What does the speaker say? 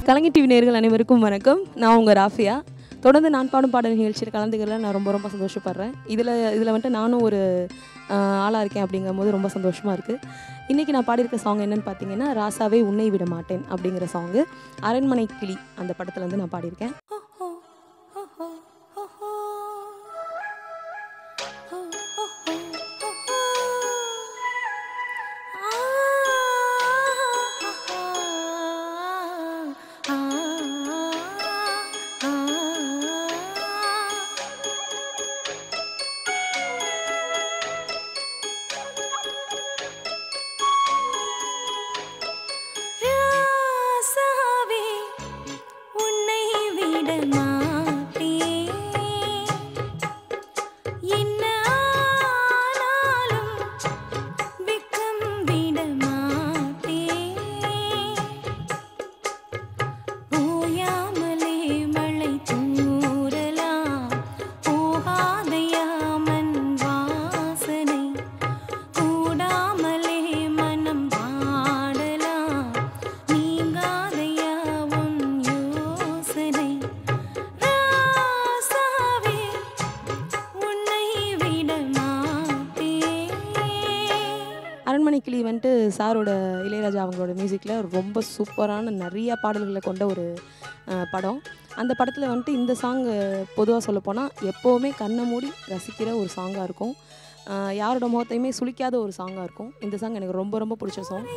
கலைஞ TV நேயர்கள் அனைவருக்கும் வணக்கம். நான் உங்கள் ராஃபியா. தொடர்ந்து நான் பாடும் பாடல் நிகழ்ச்சியில் கலந்துக்கிறதுல நான் ரொம்ப சந்தோஷப்படுறேன். இதில் வந்துட்டு நானும் ஒரு ஆளாக இருக்கேன் அப்படிங்கும்போது ரொம்ப சந்தோஷமாக இருக்குது. இன்றைக்கி நான் பாடியிருக்க சாங் என்னென்னு பார்த்தீங்கன்னா, ராசாவே உன்னை விட மாட்டேன் அப்படிங்கிற சாங்கு. அரண்மனை கிளி அந்த படத்துலேருந்து நான் பாடியிருக்கேன். அரண்மனை கிளி வந்துட்டு சாரோட இளையராஜா அவங்களோட மியூசிக்கில் ரொம்ப சூப்பரான நிறையா பாடல்களை கொண்ட ஒரு படம். அந்த படத்தில் வந்துட்டு இந்த சாங் பொதுவாக சொல்லப்போனால் எப்போவுமே கண்ணை மூடி ரசிக்கிற ஒரு சாங்காக இருக்கும். யாரோட முகத்தையுமே சுளிக்காத ஒரு சாங்காக இருக்கும். இந்த சாங் எனக்கு ரொம்ப பிடிச்ச சாங்.